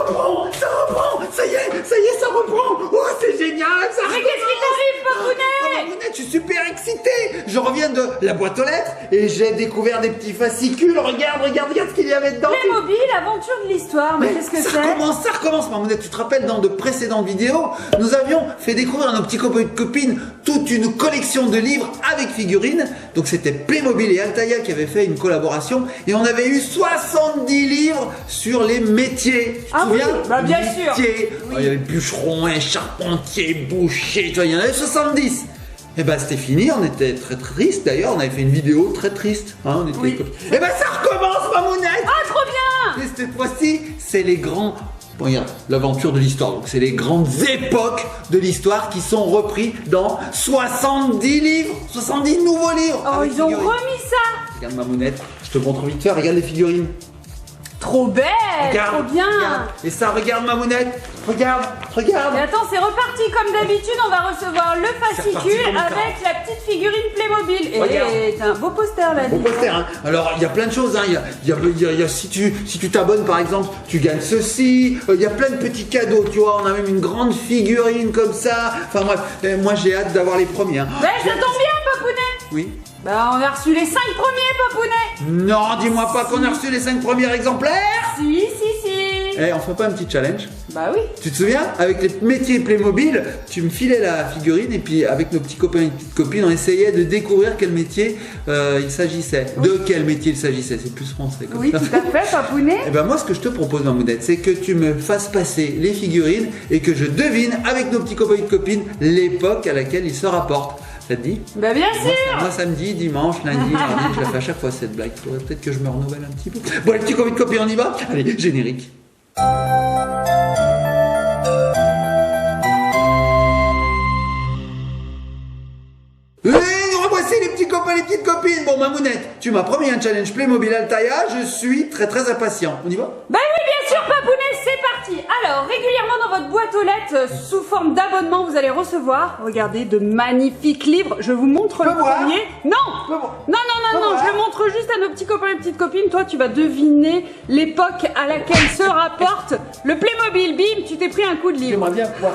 reprend, ça y est, ça reprend. Oh, c'est génial, ça Mais qu'est-ce qui t'arrive, Papounet? Oh, Mamounette, je suis super excité. Je reviens de la boîte aux lettres et j'ai découvert des petits fascicules. Regarde ce qu'il y avait dedans. Playmobil, aventure de l'histoire, mais qu'est-ce que c'est? Ça recommence, Mamounette. Tu te rappelles, dans de précédentes vidéos, nous avions fait découvrir à nos petits copains et copines toute une collection de livres avec figurines. Donc c'était Playmobil et Altaïa qui avaient fait une collaboration et on avait eu 70 livres sur les métiers. Tu te souviens? Oui, bah bien sûr. Oui. Oh, il y avait bûcheron, charpentier, boucher, tu vois, il y en avait 70. Et ben c'était fini, on était très triste d'ailleurs, on avait fait une vidéo très triste. Hein, on était Oui. Et ben ça recommence, Mamounette. Ah, trop bien! Et cette fois-ci, c'est les grands... Bon, regarde, l'aventure de l'histoire. Donc, c'est les grandes époques de l'histoire qui sont repris dans 70 livres, 70 nouveaux livres. Oh, avec ils ont figurines. remis ça! Regarde, Mamounette, je te montre vite fait, regarde les figurines. Trop belle! Regarde, Trop bien! regarde. Et ça, regarde, Mamounette, regarde. Et attends, c'est reparti comme d'habitude, on va recevoir le reparti fascicule comme ça. avec la petite figurine Playmobil. Regarde. Et t'as un beau poster là. Beau dis donc. poster, hein. Alors il y a plein de choses, hein. Il y a si tu t'abonnes par exemple, tu gagnes ceci. Il y a plein de petits cadeaux, tu vois. On a même une grande figurine comme ça. Enfin bref, moi j'ai hâte d'avoir les premiers. Hein. Ouais, ça tombe bien, Papounet! Oui. Bah, on a reçu les 5 premiers, Papounet! Non, dis-moi pas qu'on a reçu les 5 premiers exemplaires. Si. Eh, on fait pas un petit challenge? Bah oui. Tu te souviens? Avec les métiers Playmobil, tu me filais la figurine et puis avec nos petits copains et petites copines, on essayait de découvrir quel métier il s'agissait. Oui. De quel métier il s'agissait? C'est plus français comme Oui, ça. tout à fait, Papounet. Et ben moi, ce que je te propose, Mamounette, c'est que tu me fasses passer les figurines et que je devine avec nos petits copains et copines l'époque à laquelle ils se rapportent. Ça te dit? Bah bien sûr. Moi samedi, dimanche, lundi, mardi, je la fais à chaque fois cette blague. Faudrait peut-être que je me renouvelle un petit peu. Bon, les petits copains et copines, on y va? Allez, générique. Et nous revoici les petits copains, les petites copines. Bon, Mamounette, tu m'as promis un challenge Playmobil Altaïa, je suis très impatient. On y va? Bah oui, bien sûr, Papounet, c'est parti. Alors, régulièrement dans votre boîte aux lettres, sous forme d'abonnement, vous allez recevoir, regardez, de magnifiques livres. Je vous montre le premier. Non, je le montre juste à nos petits copains et petites copines. Toi, tu vas deviner l'époque à laquelle se rapporte le Playmobil. Bim, tu t'es pris un coup de livre. J'aimerais bien pouvoir.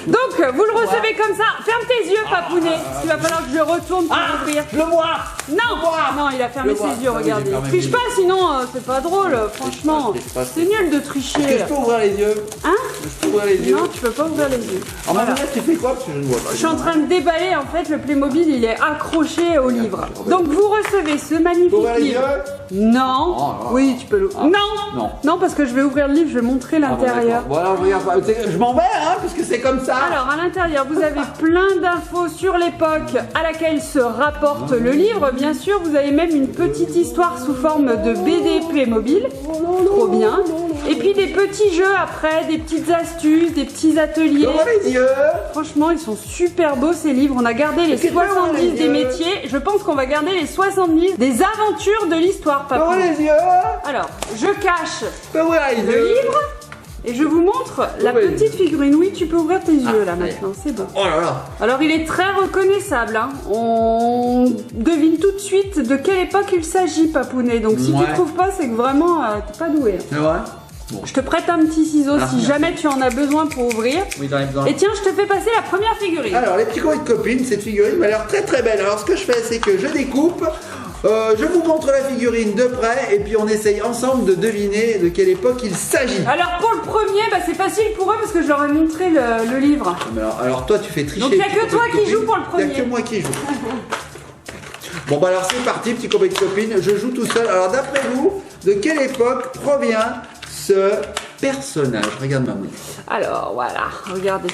Donc, vous le recevez comme ça. Ferme tes yeux, Papounet. Il va falloir que je le retourne pour ouvrir. Le moi. Non, il a fermé ses yeux, regardez. j'ai fermé Triche mes pas, sinon c'est pas drôle, franchement. triche pas. C'est nul de tricher. Est-ce que je peux ouvrir les yeux? Hein? Je peux ouvrir les yeux? Non, tu peux pas ouvrir les yeux. Alors, Mamounette, tu fais quoi? Parce que je ne vois pas. Je suis en train de déballer, en fait, le Playmobil, il est accroché au livre. Donc, vous recevez ce magnifique Ouvrir les livre. yeux? Non. Oh, Oui, tu peux l'ouvrir. Non. Non, parce que je vais ouvrir le livre, je vais montrer l'intérieur. Voilà, regarde, je m'en vais, hein, puisque c'est comme ça. Alors, à l'intérieur, vous avez plein d'infos sur l'époque à laquelle se rapporte le livre. Bien sûr, vous avez même une petite histoire sous forme de BD Playmobil. Trop bien. Et puis des petits jeux après, des petites astuces, des petits ateliers. Ouvre les yeux. Franchement, ils sont super beaux ces livres. On a gardé les 70 des métiers. Je pense qu'on va garder les 70 des aventures de l'histoire, Ouvre papa. les yeux. Alors, je cache Ouvre les le yeux. livre et je vous montre la Oui. petite figurine. Oui, tu peux ouvrir tes yeux là ça y est. maintenant, c'est bon. Oh là là. Alors, il est très reconnaissable. Hein. On devine tout de suite de quelle époque il s'agit, Papounet. Donc, si Ouais. tu trouves pas, c'est que vraiment, t'es pas doué. Hein. C'est vrai? Bon. Je te prête un petit ciseau si merci. jamais tu en as besoin pour ouvrir. Oui, j'en ai besoin. Et tiens, je te fais passer la première figurine. Alors, les petits copains et copines, cette figurine m'a l'air très belle. Alors, ce que je fais, c'est que je découpe, je vous montre la figurine de près, et puis on essaye ensemble de deviner de quelle époque il s'agit. Alors pour le premier, bah, c'est facile pour eux parce que je leur ai montré le livre. Alors, toi, tu fais tricher. Donc, il y a petits que copains toi et qui copines. joues pour le premier. Il n'y a que moi qui joue. Bon, bah alors, c'est parti, petits copains et copines. Je joue tout seul. Alors, d'après vous, de quelle époque provient ce personnage? Regarde, maman. Alors voilà, regardez.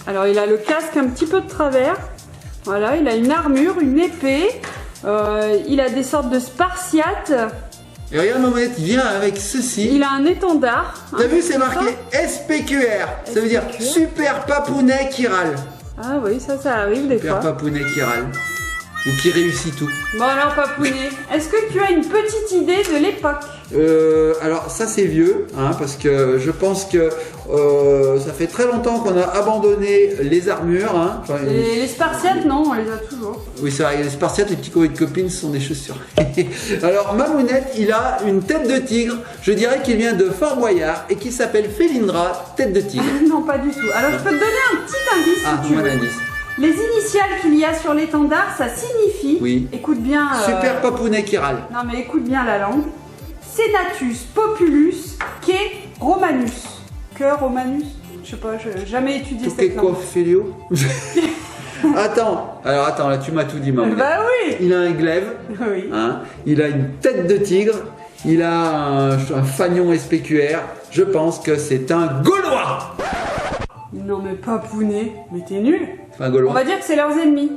Alors il a le casque un petit peu de travers. Voilà, il a une armure, une épée. Il a des sortes de spartiates. Et regarde, Mamounette, il vient avec ceci. Il a un étendard. T'as vu, c'est marqué SPQR. Ça veut dire Super Papounet qui râle. Ah oui, ça arrive des Super fois. Papounet qui râle. ou qui réussit tout. Bon alors Papounet, est-ce que tu as une petite idée de l'époque? Alors ça c'est vieux, hein, parce que je pense que ça fait très longtemps qu'on a abandonné les armures. Hein. Enfin, les Spartiates, non, on les a toujours. Oui c'est vrai, les Spartiates, les petits copines, ce sont des chaussures. Alors Mamounette, il a une tête de tigre, je dirais qu'il vient de Fort Boyard et qu'il s'appelle Félindra, tête de tigre. Non pas du tout, alors je peux te donner un petit indice si tu veux. Indice. Les initiales qu'il y a sur l'étendard, ça signifie, oui. Écoute bien... Super Papounet qui râle. Non mais écoute bien la langue. Senatus Populus Que Romanus. Que Romanus? Je sais pas, j'ai jamais étudié cette langue. Félio. Attends, là tu m'as tout dit Mamounette. Bah oui. Il a un glaive, oui. Hein, il a une tête de tigre, il a un fanion SPQR, je pense que c'est un Gaulois. Non mais Papounet, mais t'es nul. Enfin, Gaulois. On va dire que c'est leurs ennemis.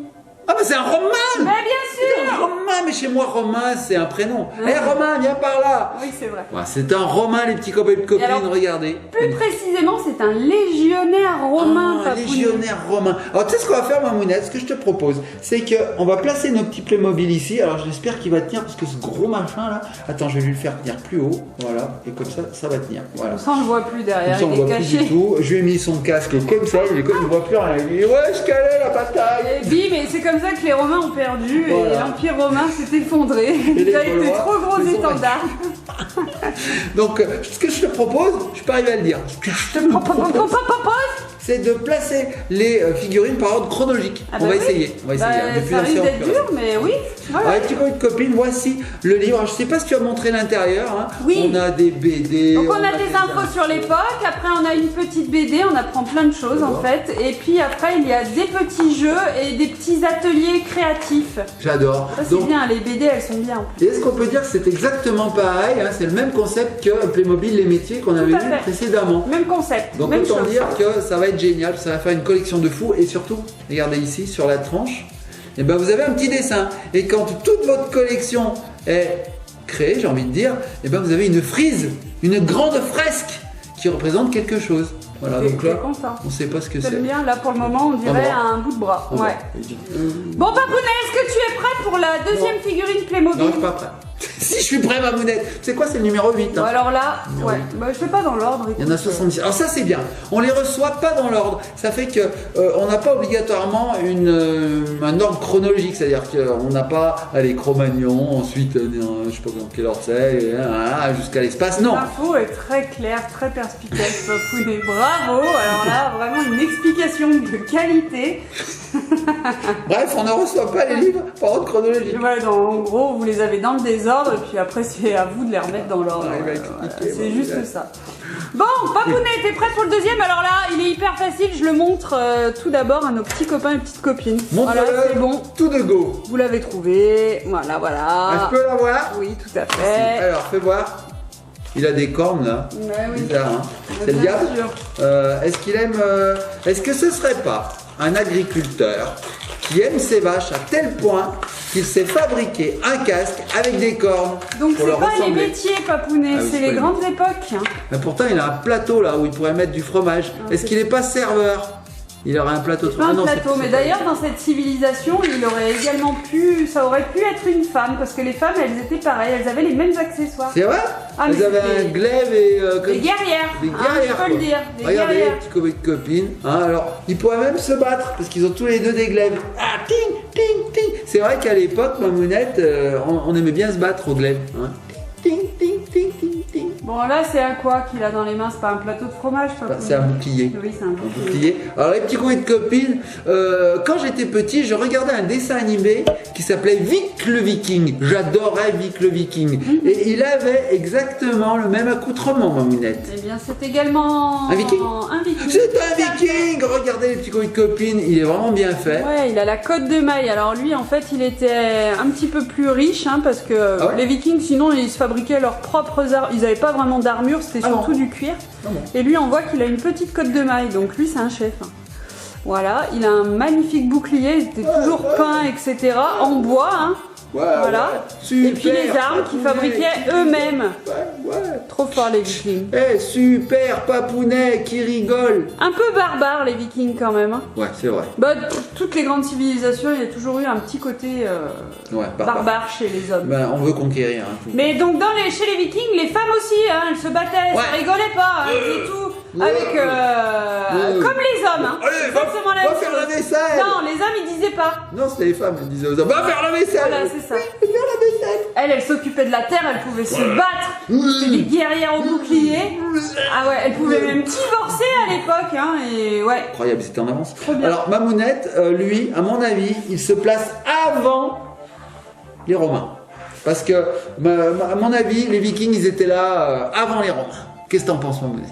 Ah bah c'est un Romain. Mais bien sûr. Romain, mais chez moi Romain c'est un prénom. Hé Romain, viens par là. Oui c'est vrai. Ouais, c'est un Romain les petits copains et copines, alors, regardez. Plus précisément c'est un légionnaire romain. Un légionnaire romain. Alors tu sais ce qu'on va faire Mamounette, ce que je te propose, c'est qu'on va placer nos petits Playmobil ici. Alors j'espère qu'il va tenir parce que ce gros machin là, attends je vais lui le faire tenir plus haut, voilà, et comme ça va tenir. Voilà. Ça on le voit plus derrière, Comme ça, on il est voit caché. plus du tout. Je lui ai mis son casque comme ça, il ne voit plus rien. Il dit ouais je calais la bataille. Et bim, et c'est comme ça que les Romains ont perdu voilà. Et l'Empire romain s'est effondré. Il a été trop gros étendards. Donc ce que je te propose, je peux arriver à le dire. Ce que je te propose, c'est de placer les figurines par ordre chronologique. Ah bah on va oui. essayer. Ça risque d'être dur, mais oui. Voilà. Avec petit de copine, voici le livre. Alors, je sais pas si tu as montré l'intérieur. Hein. Oui. On a des BD. Donc on a des infos sur l'époque. Après on a une petite BD. On apprend plein de choses en fait. Et puis après il y a des petits jeux et des petits ateliers créatifs. J'adore. Ça c'est bien. Les BD elles sont bien. Et est-ce qu'on peut dire que c'est exactement pareil, hein, c'est le même concept que Playmobil les métiers qu'on avait vu précédemment. Même concept. Donc même autant chose. dire que ça va être génial, ça va faire une collection de fous et surtout, regardez ici sur la tranche, et ben vous avez un petit dessin et quand toute votre collection est créée, j'ai envie de dire, et ben vous avez une frise, une grande fresque qui représente quelque chose. Voilà, donc là, on sait pas ce que c'est. J'aime bien, là pour le moment on dirait un bout de bras. Ouais. Bon Papounet, est-ce que tu es prêt pour la deuxième figurine Playmobil? Non, je suis pas prêt. Si je suis prêt Mamounette, c'est quoi, c'est le numéro 8 hein. Bon, alors là, ouais, bah, je fais pas dans l'ordre. Il y en a 70. Alors ça c'est bien, on les reçoit pas dans l'ordre, ça fait que on n'a pas obligatoirement un ordre chronologique, c'est-à-dire qu'on n'a pas les Cro-Magnon, ensuite je sais pas dans quel ordre c'est, jusqu'à l'espace, non. L'info est très claire, très perspicace, Papounet, bravo. Alors là, vraiment une explication de qualité. Bref, on ne reçoit pas les livres par ordre chronologique. Voilà, en gros, vous les avez dans le désordre et puis après c'est à vous de les remettre dans l'ordre. C'est juste ça. Bon, Papounet, t'es prêt pour le deuxième? Alors là, il est hyper facile, je le montre tout d'abord à nos petits copains et petites copines. Voilà, c'est bon. Tout de go. Vous l'avez trouvé, voilà, voilà. Ah, je peux la voir? Oui, tout à fait. Alors, fais voir. Il a des cornes là. Ouais, oui. Bizarre, hein. C'est le diable. Est-ce qu'il aime... Est-ce que ce serait pas un agriculteur qui aime ses vaches à tel point qu'il s'est fabriqué un casque avec des cornes? Donc c'est pas les métiers, Papounet, c'est les grandes époques. Mais pourtant il a un plateau là où il pourrait mettre du fromage. Est-ce qu'il n'est pas serveur? Il aurait un plateau de fromage. Un plateau, mais d'ailleurs dans cette civilisation, il aurait également pu, ça aurait pu être une femme, parce que les femmes elles étaient pareilles, elles avaient les mêmes accessoires. C'est vrai? Elles avaient un glaive et... des guerrières, des guerrières, je peux le dire, des regardez, guerrières. petits copines, hein, alors ils pourraient même se battre, parce qu'ils ont tous les deux des glaives. Ah, ting, ting, ting. C'est vrai qu'à l'époque, Mamounette, on aimait bien se battre au glaive. Hein. Ting, ting, ting, ting, ting. Bon là c'est un quoi qu'il a dans les mains, c'est pas un plateau de fromage, Papounet. C'est un bouclier. Oui, c'est un bouclier. Alors les petits coups de copines, quand j'étais petit, je regardais un dessin animé qui s'appelait Vic le Viking. J'adorais Vic le Viking. Et il avait exactement le même accoutrement, Mamounette. Eh bien c'est également... Un viking. Un viking. C'est un viking. Regardez les petits coups de copines, il est vraiment bien fait. Ouais, il a la cotte de maille. Alors lui en fait il était un petit peu plus riche, hein, parce que les vikings sinon ils se fabriquaient leurs propres armes. Ils n'avaient pas vraiment d'armure, c'était surtout du cuir. Et lui on voit qu'il a une petite cotte de maille, donc lui c'est un chef. Voilà, il a un magnifique bouclier, il était toujours peint, etc. en bois. Hein. Voilà. Super, et puis les armes qu'ils fabriquaient eux-mêmes. Ouais. Trop fort les Vikings. Eh, super, Papounet qui rigole. Un peu barbare les Vikings quand même. Hein. Ouais, c'est vrai. Bah, toutes les grandes civilisations, il y a toujours eu un petit côté barbare chez les hommes. Ben, on veut conquérir. Hein, tout. Mais donc chez les Vikings, les femmes aussi, hein, elles se battaient, ça rigolait pas, elles faisaient tout avec comme les hommes. Hein. Allez, exactement la même va faire chose. la vaisselle. Non, les hommes ils disaient pas. Non, c'était les femmes, elles disaient aux hommes, va faire la vaisselle. Voilà, c'est ça. Oui, faire la vaisselle. Elle s'occupait de la terre, elle pouvait se battre. C'était des guerrières au bouclier. Ah ouais, elle pouvait même divorcer à l'époque. Hein, et ouais. Incroyable, c'était en avance. Trop bien. Alors, Mamounette, lui, à mon avis, il se place avant les Romains. Parce que, à mon avis, les Vikings, ils étaient là avant les Romains. Qu'est-ce que t'en penses, Mamounette?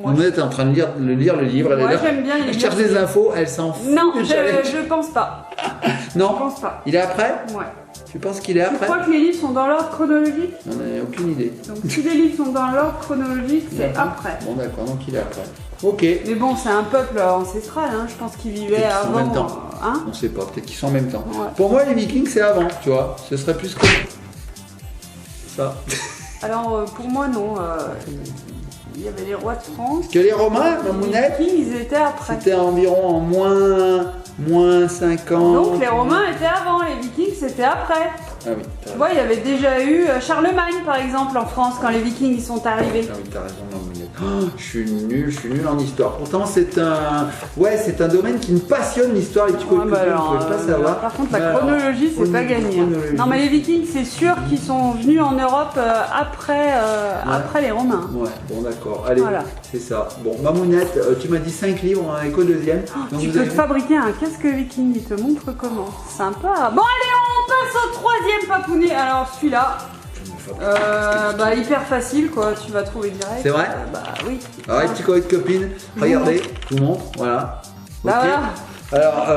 Mamounette est en train de lire le livre. Moi, j'aime bien elle cherche des infos, elle s'en fout. Non, je pense pas. Non, je pense pas. Il est après? Ouais. Tu penses qu'il est Tu après? crois que les livres sont dans l'ordre chronologique? On n'a aucune idée. Donc si les livres sont dans l'ordre chronologique, c'est après. Bon d'accord, donc il est après. Ok. Mais bon, c'est un peuple ancestral, hein. Je pense qu'ils vivaient avant. En même temps. Hein, on sait pas, peut-être qu'ils sont en même temps. Ouais. Pour moi, les Vikings, c'est avant, tu vois. Ce serait plus que ça. Alors pour moi, non. Il y avait les rois de France. Que les Romains, Mamounette, Les Vikings, ils étaient après. c'était environ en moins 50. Donc les Romains étaient avant, les Vikings c'était après. Ah oui, Tu vois, il y avait déjà eu Charlemagne par exemple en France quand les Vikings ils sont arrivés. Ah oui, t'as raison, Mamounette. Oh, je suis nul en histoire. Pourtant, c'est un domaine qui me passionne, l'histoire, les petits codes que je ne pouvais pas savoir. Par contre, la chronologie, c'est pas gagné. Non, mais les Vikings, c'est sûr qu'ils sont venus en Europe après les Romains. Ouais, bon d'accord. Allez, voilà. C'est ça. Bon, Mamounette, tu m'as dit 5 livres, on en est qu'au deuxième. Donc tu peux te fabriquer un casque viking, il te montre comment. Sympa. Bon, allez, on passe au troisième papounet. Alors, celui-là. Hyper facile quoi, tu vas trouver direct. C'est vrai? Bah oui. Alors les petits copains de copines, regardez, je vous montre, voilà. Bah okay. voilà. Alors,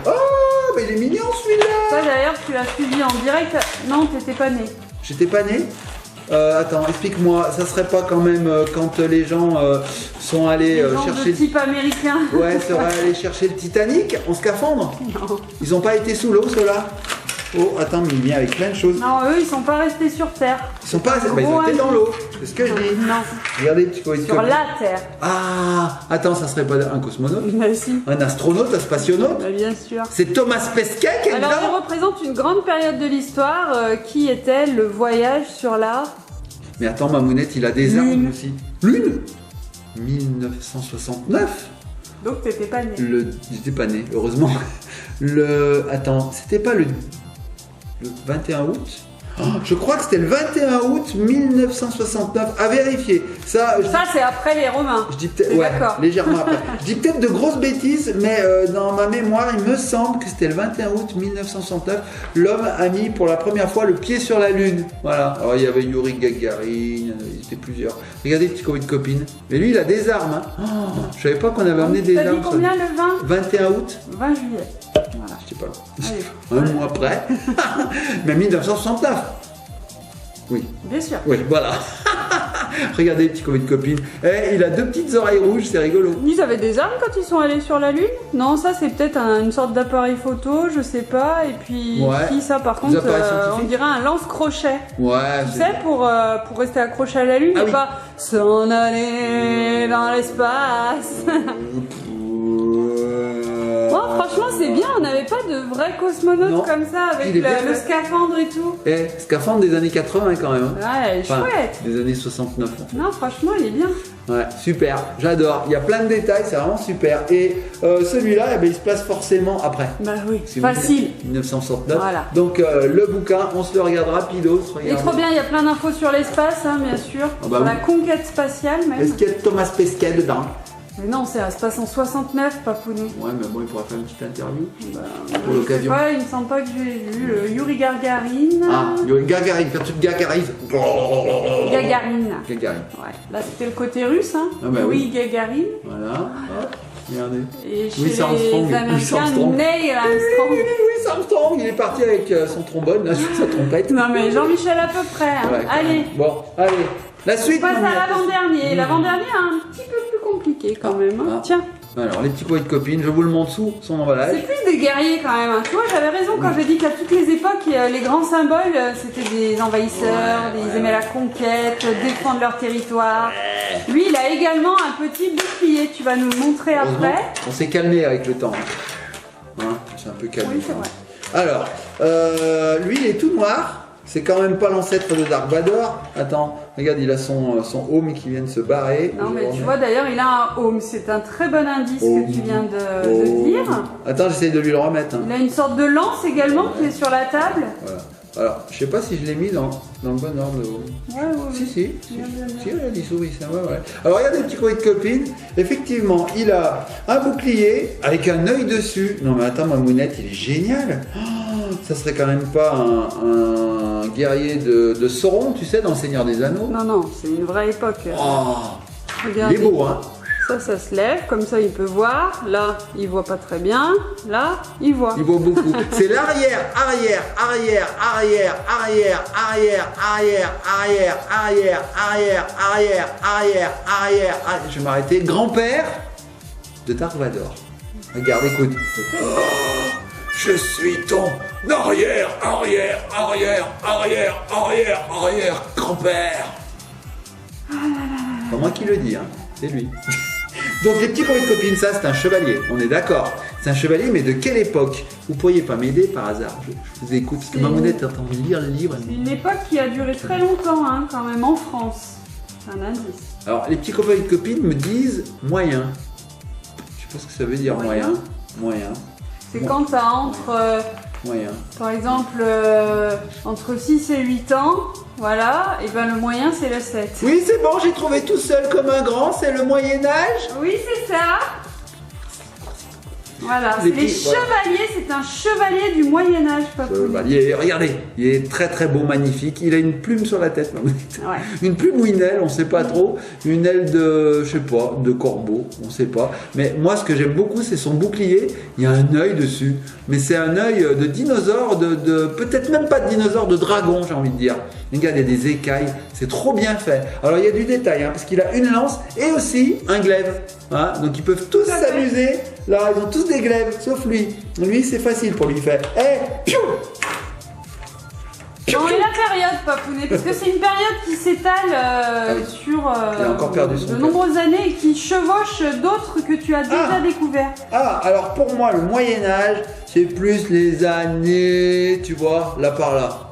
oh, mais il est mignon celui-là. Ça d'ailleurs, tu l'as suivi en direct. Non, t'étais pas né. J'étais pas né? Attends, explique-moi, ça serait pas quand même quand les gens sont allés chercher... de type américain. Ouais, seraient allés chercher le Titanic en scaphandre? Non. Ils ont pas été sous l'eau ceux-là? Oh, attends, mais il vient avec plein de choses. Non, eux, ils sont pas restés sur Terre. Ils sont pas restés, ils ont été dans l'eau. C'est ce que je dis. Non. Regardez, petit copain. Sur la Terre. Ah, attends, ça serait pas un cosmonaute? Bah si. Un astronaute, un spationaute? Bah bien sûr. C'est Thomas Pesquet qui est Alors, là. il représente une grande période de l'histoire qui était le voyage sur la... Mais attends, Mamounette, il a des Lune. armes aussi. Lune 1969. Donc t'étais pas né. J'étais pas né, heureusement. Attends, c'était pas le 21 août? Je crois que c'était le 21 août 1969. À vérifier. Ça c'est après les Romains. Je dis peut-être, ouais, légèrement après. Je dis peut-être de grosses bêtises, mais dans ma mémoire, il me semble que c'était le 21 août 1969. L'homme a mis pour la première fois le pied sur la Lune. Voilà. Alors il y avait Yuri Gagarin, il y était plusieurs. Regardez, petit copain de copine. Mais lui, il a des armes. Hein. Oh, je savais pas qu'on avait amené des armes. T'as dit combien le 20? 21 août. 20 juillet. Voilà. Je sais pas. Un mois après. Mais 1969. Oui. Bien sûr. Oui, voilà. Regardez, petit copain de copine. Eh, il a deux petites oreilles rouges, c'est rigolo. Ils avaient des armes quand ils sont allés sur la Lune? Non, ça c'est peut-être une sorte d'appareil photo, je sais pas. Et puis, ça par contre, on dirait un lance-crochet. Ouais. Tu sais, pour rester accroché à la Lune, et pas s'en aller dans l'espace. Bon, franchement, c'est bien, on n'avait pas de vrais cosmonautes comme ça, avec le scaphandre et tout. Eh, scaphandre des années 80 quand même. Ouais, elle est chouette. Des années 69. Non, franchement, il est bien. Ouais, super, j'adore. Il y a plein de détails, c'est vraiment super. Et celui-là, il se place forcément après. Bah oui, facile. 1969. Voilà. Donc le bouquin, on se le regarde rapido. Il est trop bien, il y a plein d'infos sur l'espace, hein, bien sûr. Sur la conquête spatiale même. Est-ce qu'il y a Thomas Pesquet dedans? Mais non, ça se passe en 69, Papounet. Ouais, mais bon, il pourra faire une petite interview pour l'occasion. Il me semble pas que je l'ai vu. Yuri Gagarin. Ah, Yuri Gagarin, quand tu te gagarises. Gagarine. Gagarine. Ouais, là c'était le côté russe, hein. Ah bah oui, Gagarine. Voilà. Hop, regardez. Et chez les Américains, Neil Armstrong. Louis Armstrong, il est parti avec son trombone, là, sur sa trompette. Non, mais Jean-Michel à peu près. Hein. Ouais, allez. Bon, allez. La suite. On passe à l'avant-dernier. L'avant-dernier est un petit peu plus compliqué quand même. Hein. Tiens. Alors, les petits copains de copines, je vous le montre sous son emballage. C'est plus des guerriers quand même. Hein. Tu vois, j'avais raison quand j'ai dit qu'à toutes les époques, les grands symboles, c'était des envahisseurs, ils aimaient la conquête, défendre leur territoire. Lui, il a également un petit bouclier. Tu vas nous le montrer après. On s'est calmé avec le temps. Hein, c'est un peu calmé. Oui, c'est vrai. Alors, lui, il est tout noir. C'est quand même pas l'ancêtre de Dark Vador. Attends, regarde, il a son home qui vient de se barrer. Non, mais tu vois, d'ailleurs, il a un home. C'est un très bon indice que tu viens de dire. Attends, j'essaye de lui le remettre. Hein. Il a une sorte de lance également qui est sur la table. Voilà. Alors, je sais pas si je l'ai mis dans le bon ordre. Ouais. Si, elle a dit souris, ça va, ouais. Alors, regardez les petits copains de copines. Effectivement, il a un bouclier avec un œil dessus. Non, mais attends, ma mounette, il est génial. Oh, ça serait quand même pas un guerrier de Sauron, tu sais, dans le Seigneur des Anneaux. Non, c'est une vraie époque. Oh, regardez. Il est beau, hein. Ça se lève, comme ça il peut voir. Là, il voit pas très bien. Là, il voit. Il voit beaucoup. C'est l'arrière, arrière. Je vais m'arrêter. Grand-père de Dark Vador. Regarde, écoute. Oh, je suis ton arrière, grand-père. C'est pas moi qui le dis, hein. C'est lui. Donc les petits copains de copines, ça c'est un chevalier, on est d'accord. C'est un chevalier, mais de quelle époque? Vous pourriez pas m'aider par hasard? Je vous écoute, parce que Mamounette a envie de lire le livre. C'est une époque qui a duré très longtemps, hein, quand même, en France. C'est un indice. Alors les petits copains et copines me disent moyen. Je sais pas ce que ça veut dire moyen. C'est quand tu as entre, moyen. Par exemple, entre 6 et 8 ans, voilà, et ben le moyen c'est le 7. Oui, c'est bon, j'ai trouvé tout seul comme un grand, c'est le Moyen-Âge. Oui, c'est ça. Voilà, les chevaliers, c'est un chevalier du Moyen-Âge, Chevalier, regardez, il est très très beau, magnifique. Il a une plume sur la tête. Ouais. Une plume ou une aile, on sait pas trop. Une aile de, je sais pas, de corbeau, on sait pas. Mais moi, ce que j'aime beaucoup, c'est son bouclier. Il y a un œil dessus. Mais c'est un œil de dinosaure, peut-être même pas de dinosaure, de dragon, j'ai envie de dire. Regarde, il y a des écailles. C'est trop bien fait. Alors, il y a du détail, hein, parce qu'il a une lance et aussi un glaive. Hein, donc, ils peuvent tous s'amuser. Là, ils ont tous des glaives, sauf lui. Lui, c'est facile pour lui faire. Piou! Non, et la période, Papounet, parce que c'est une période qui s'étale sur il a encore perdu son de nombreuses années et qui chevauche d'autres que tu as déjà découverts. Ah, alors pour moi, le Moyen-Âge, c'est plus les années, tu vois, là par là.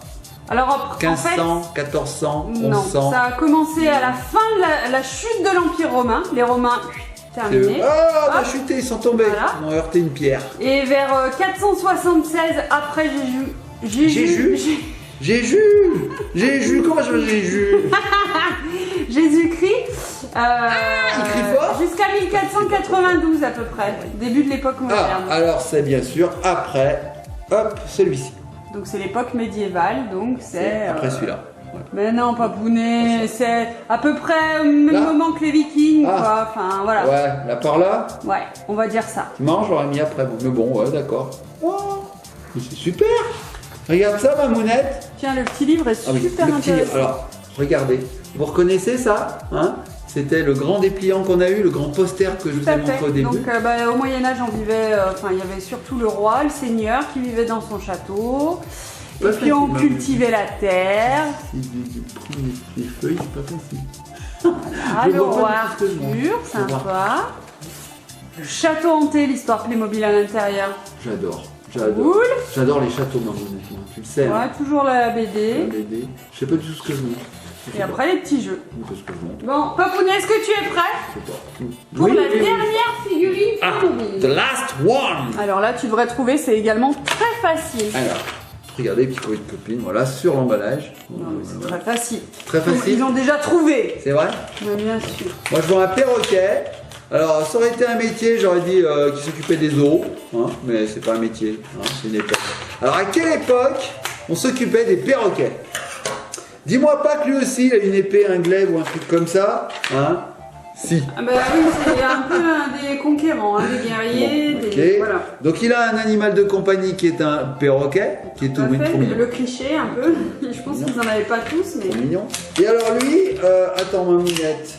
Alors, 1500, 1400, 1100. Non, ça a commencé à la fin de la chute de l'Empire romain. Les Romains, terminé. Oh, on a chuté, ils sont tombés. Voilà. Ils ont heurté une pierre. Et vers 476 après Comment je veux Jésus Jésus-Christ. Il crie fort. Jusqu'à 1492 à peu près, début de l'époque moderne. Ah, alors c'est bien sûr après, hop, celui-ci. Donc c'est l'époque médiévale, donc c'est... Après celui-là. Ouais. Mais non, Papounet, c'est à peu près au même moment que les Vikings, quoi. Enfin, voilà. Ouais, là par là. Ouais, on va dire ça. Non, j'aurais mis après, mais bon, ouais, d'accord. Oh, c'est super. Regarde ça, ma mounette. Tiens, le petit livre est super intéressant. Alors, regardez, vous reconnaissez ça, hein? C'était le grand dépliant qu'on a eu, le grand poster que je vous ai montré au début. Donc au Moyen-Âge, on vivait, il y avait surtout le roi, le seigneur qui vivait dans son château. Et puis on cultivait la terre. Les feuilles, c'est pas facile. Voilà, le roi Arthur, sympa. Le château hanté, l'histoire Playmobil à l'intérieur. J'adore. Cool. J'adore les châteaux, maintenant, tu le sais. Ouais, hein. toujours la BD. Je sais pas du tout ce que je montre. Et après les petits jeux. Que je montre. Bon, Papounet, est-ce que tu es prêt? Je sais pas. Pour la dernière figurine Playmobil. The last one. Alors là, tu devrais trouver, c'est également très facile. Alors, regardez, petit copain de copine, voilà, sur l'emballage. C'est très facile. Très facile. Ils ont déjà trouvé. C'est vrai? Mais bien sûr. Moi, je vois un perroquet. Alors, ça aurait été un métier, j'aurais dit qui s'occupait des eaux, hein, mais c'est pas un métier, hein, c'est une époque. Alors, à quelle époque on s'occupait des perroquets? Dis-moi pas que lui aussi, il a une épée, un glaive ou un truc comme ça, hein? Si. Ah bah oui, c'est un peu des conquérants, hein, des guerriers, bon, okay. Voilà. Donc, il a un animal de compagnie qui est un perroquet, qui est tout mignon. Le cliché, un peu. Je pense qu'ils en avaient pas tous, mais... C'est mignon. Et alors, lui, attends, ma mounette.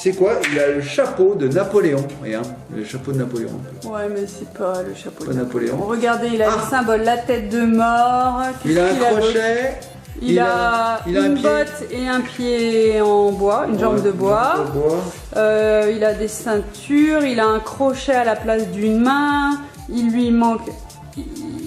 sais quoi? Il a le chapeau de Napoléon. Regarde, le chapeau de Napoléon. Ouais, mais c'est pas le chapeau de Napoléon. Regardez, il a le symbole, la tête de mort. Il a un crochet. Il a une botte et un pied en bois, une jambe de bois. Il a des ceintures, il a un crochet à la place d'une main. Il lui manque...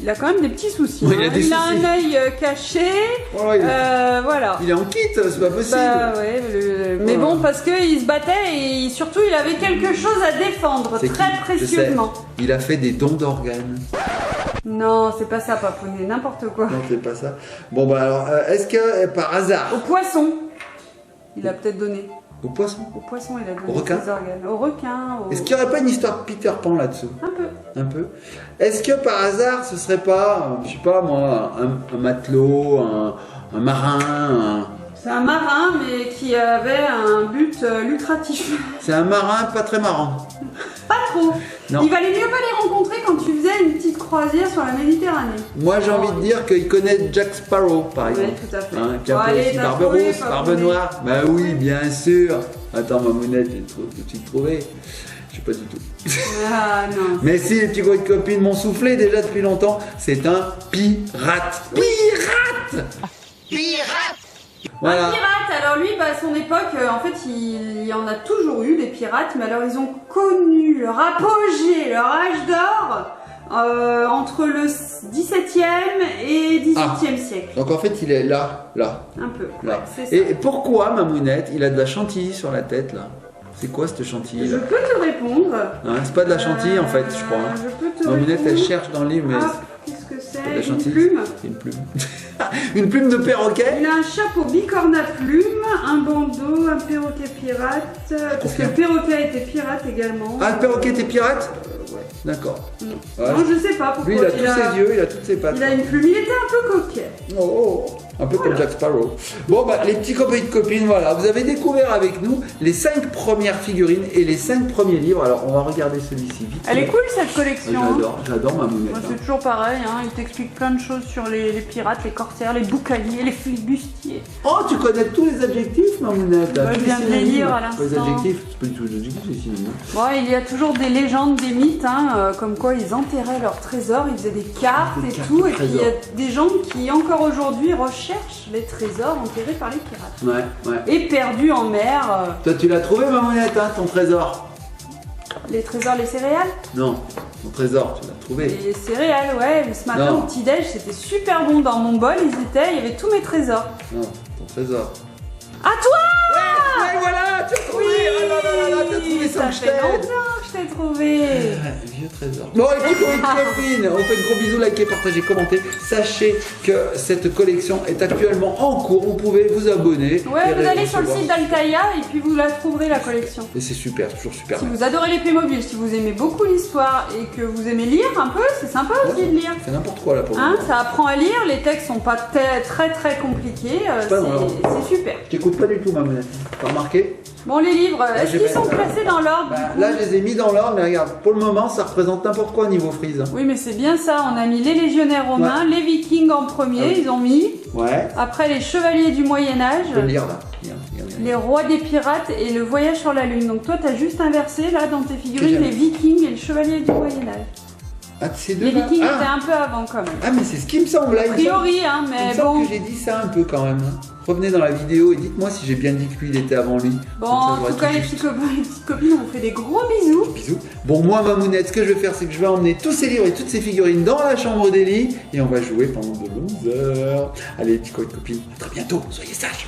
Il a quand même des petits soucis. Oui, hein. Il a un œil caché. Voilà. Il est en kit, c'est pas possible. Bah, ouais, mais bon, parce qu'il se battait et surtout il avait quelque chose à défendre, très précieusement. Il a fait des dons d'organes. Non, c'est pas ça, Papounet, n'importe quoi. Non, c'est pas ça. Bon, bah alors, est-ce que par hasard. Au poisson, il a peut-être donné. Au poisson? Au poisson, il a donné au requin? ses organes. Au requin. Est-ce qu'il n'y aurait pas une histoire de Peter Pan là-dessous? Un peu. Un peu. Est-ce que par hasard, ce serait pas, je sais pas moi, un matelot, un marin, C'est un marin, mais qui avait un but lucratif. C'est un marin pas très marrant. Pas trop. Non. Il valait mieux pas les rencontrer quand tu faisais une petite croisière sur la Méditerranée. Moi j'ai envie de dire qu'il connaît Jack Sparrow par exemple. Oui, tout à fait. Hein, qui a aussi barbe rousse, barbe noire. Bah oui, bien sûr. Attends, ma mounette, j'ai tout de suite trouvé. Je sais pas du tout. Ah non. Mais si les petits gros de copines m'ont soufflé déjà depuis longtemps, c'est un pirate. Pirate. Pirate. Voilà. Un pirate, alors lui, à son époque, en fait, il y en a toujours eu des pirates, mais alors ils ont connu leur apogée, leur âge d'or entre le 17e et 18e siècle. Donc en fait, il est là. Un peu, là. Ouais, c'est ça. Et pourquoi, ma mounette, il a de la chantilly sur la tête là? C'est quoi cette chantilly Je là? peux te répondre. Hein, c'est pas de la chantilly en fait, je crois. Hein. Je peux te ma mounette, répondre. elle cherche dans le livre, mais... Qu'est-ce que c'est? Une plume. C'est une plume. Une plume de perroquet. Il a un chapeau bicorne à plume, un bandeau, un perroquet pirate. Parce que le perroquet était pirate également. Ah, le perroquet était pirate? Ouais. D'accord. Ouais. Non, je sais pas pourquoi. Lui, il a tous ses yeux, il a toutes ses pattes. Il a une plume, il était un peu coquet. Oh, un peu comme Jack Sparrow. Bon, bah, les petits copains et copines, voilà. Vous avez découvert avec nous les 5 premières figurines et les 5 premiers livres. Alors, on va regarder celui-ci vite. Elle est cool cette collection. J'adore ma mounette. C'est toujours pareil, hein. Il t'explique plein de choses sur les pirates, les corsaires, les boucaniers, les flibustiers. Oh, tu connais tous les adjectifs, ma mounette. Je viens de les lire à l'instant. Les adjectifs, c'est pas du tout les adjectifs, c'est synonyme. Bon, il y a toujours des légendes, des mythes, hein, comme quoi ils enterraient leurs trésors, ils faisaient des cartes et tout, et puis il y a des gens qui encore aujourd'hui recherchent les trésors enterrés par les pirates. Ouais. Et perdus en mer. Toi, tu l'as trouvé, ma mounette, hein, ton trésor? Les trésors, les céréales? Non, ton trésor, tu l'as trouvé. Les céréales, ouais, mais ce matin au petit-déj, c'était super bon. Dans mon bol, il y avait tous mes trésors. Non, ton trésor. À toi! Ouais, voilà, tu as trouvé! Oui, tu as trouvé ça fait longtemps que je t'ai trouvé. Vieux trésor. Bon, les petits copines, on fait de gros bisous, likez, partagez, commentez. Sachez que cette collection est actuellement en cours. Vous pouvez vous abonner. Ouais, vous allez sur le site d'Altaïa et puis vous la trouverez la collection. Et c'est super, toujours super. Si vous adorez les Playmobil, si vous aimez beaucoup l'histoire et que vous aimez lire un peu, c'est sympa aussi de lire. C'est n'importe quoi là pour hein, ça apprend à lire, les textes sont pas très compliqués, c'est super. Je t'écoute pas du tout, ma mounette. T'as remarqué? Bon, les livres, est-ce qu'ils sont classés dans l'ordre du coup? Là, je les ai mis dans l'ordre, mais regarde, pour le moment, ça représente n'importe quoi niveau frise. Oui, mais c'est bien ça. On a mis les légionnaires romains, les vikings en premier, ils ont mis. Ouais. Après, les chevaliers du Moyen-Âge. Je peux le lire là. Les rois des pirates et le voyage sur la lune. Donc toi, t'as juste inversé là dans tes figurines les vikings et le chevalier du Moyen-Âge. Ah, ces deux les vikings étaient un peu avant quand même. Ah, mais c'est ce qui me semble. A priori, hein, mais il me semble que j'ai dit ça un peu quand même. Revenez dans la vidéo et dites-moi si j'ai bien dit que lui il était avant lui. Bon, en tout cas, les petits copains et les petites copines, on vous fait des gros bisous. Bisous. Bon, moi, ma mounette, ce que je vais faire, c'est que je vais emmener tous ces livres et toutes ces figurines dans la chambre d'Élie et on va jouer pendant de longues heures. Allez, les petits copains et copines, à très bientôt. Soyez sages.